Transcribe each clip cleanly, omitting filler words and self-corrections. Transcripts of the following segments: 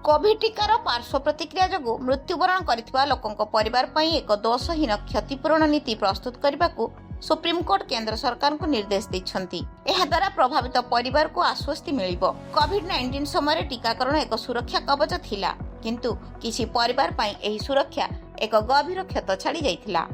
Covid टीकार पार्श्व प्रतिक्रिया जोगु मृत्युवरण करथिबा लोकंक परिवार पई एक दोषहीन क्षतिपूरण नीति प्रस्तुत करने को सुप्रीम कोर्ट केंद्र सरकार को निर्देश दैछंती। एहा द्वारा प्रभावित परिवार को आश्वस्ति मिलिबो। कोविड-19 समय टीकाकरण एक सुरक्षा कवच थिला, किंतु किछि परिवार पई एही सुरक्षा एक गभीर क्षत छाड़ी जाइथिला।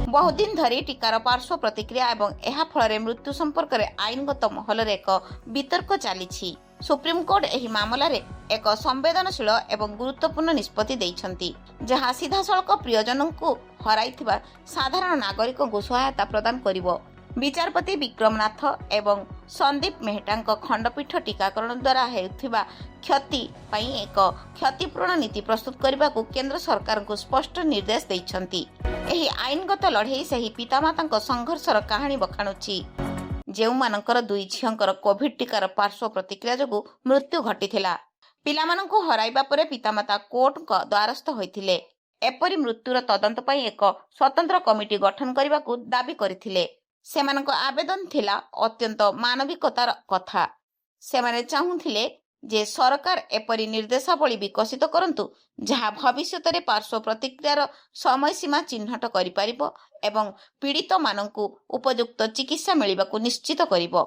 बहुत दिन धरी टीकार पार्श्व प्रतिक्रिया एवं एहा फଳରେ मृत्यु संपर्क में आईनगत महल एक वितर्क चली। सुप्रीम कोर्ट एही मामला रे एक संवेदनशील एवं गुरुत्वपूर्ण निष्पत्ति दैछंती, जहां सीधासळख प्रियजन को हराइथिबा साधारण नागरिक को सहायता प्रदान करिवो। विचारपति विक्रमनाथ एवं संदीप मेहटांक खंडपीठ टीकाकरण द्वारा हेउथिबा क्षति पई एक क्षतिपूरण नीति प्रस्तुत करने को केंद्र सरकार को स्पष्ट निर्देश दैछंती। एही आईनगत लड़ाई सही पितामाता संघर्षर कहानी बखाणुछि, जेउमानकर दुई झियंकर कोविड टीकार पार्श्व प्रतिक्रिया जोगु मृत्यु घटिथिला। पिलामानंकु हराइबा परे पितामाता कोर्ट का द्वारस्थ होइथिले। एपरि मृत्युर तदंत पई एक स्वतंत्र कमिटी गठन करने को दाबी करथिले। सेमानंक आवेदन थिला अत्यंत मानविकतार कथा। सेमाने चाहुथिले जे सरकार एपरि निर्देशावली विकसित करंतु जहाँ भविष्य में पार्श्व प्रतिक्रियार समय सीमा चिन्हट करि परिबो एवं पीड़ित मानंकु उपयुक्त चिकित्सा मिलिबा को निश्चित करिबो।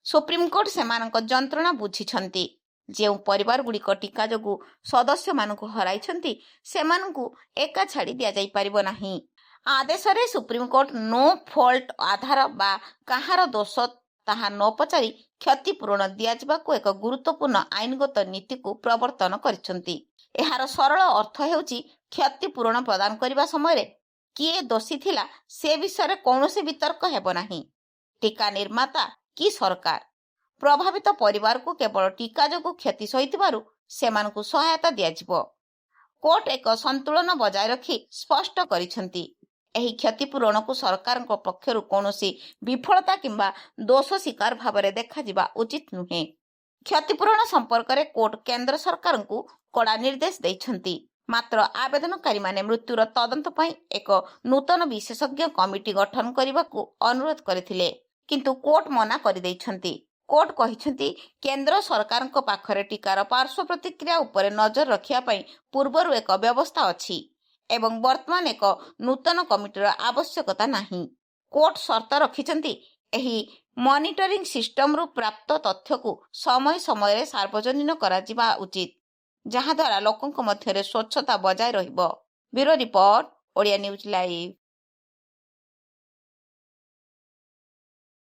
Supreme court सेमानंक जंत्रणा बुझिछंती। जेउ परिवार गुड़िक टीका जोगु सदस्य मानंकु हराइछंती सेमानंकु एका छाड़ी दिया जाई परिबो नाही। आदेश रे सुप्रीम कोर्ट नो फॉल्ट आधार बा कहार दोष ताहा न पचारि क्षतिपूरण दियाजिबाकु एक गुरुत्वपूर्ण आईनगत नीति को प्रवर्तन करिसंती। एहार सरल अर्थ हेउची क्षतिपूरण प्रदान करिबा समय किए दोषी थिला से विषय कौनसी वितर्क हेबो नाही। टीका निर्माता कि सरकार प्रभावित परिवार को केवल टीका जोगु क्षति सहितबारु सेमानकु सहायता दियाजिबो। कोर्ट एक संतुलन बजाय रखी स्पष्ट करिसंती। एही क्षतिपूरण को सरकार पक्षरु कौनसी विफलता किंबा दोष शिकार भावरे देखा जिबा उचित नुहे। क्षतिपूरण संपर्क में कोर्ट केंद्र सरकार को कड़ा निर्देश दैछंती। मात्र आवेदनकारी माने मृत्युर तदंत पई एक नूतन विशेषज्ञ कमिटी गठन करने को अनुरोध करथिले, किंतु कोर्ट मना करि दैछंती। कोर्ट कहिछंती केंद्र सरकार पाखरे टीकार पार्श्व प्रतिक्रिया उपरे नजर रखिया पई पूर्वरु एक व्यवस्था अछि एवं वर्तमान एक नूतन कमिटीर आवश्यकता नाही। कोर्ट शर्त रखिछंती एही मॉनिटरिंग सिस्टम रु प्राप्त तथ्य को समय समय सार्वजनीन करा जिबा उचित, जहाँ द्वारा लोकंक मध्यरे स्वच्छता बजाय रहिबो। Bureau report, Odia news live.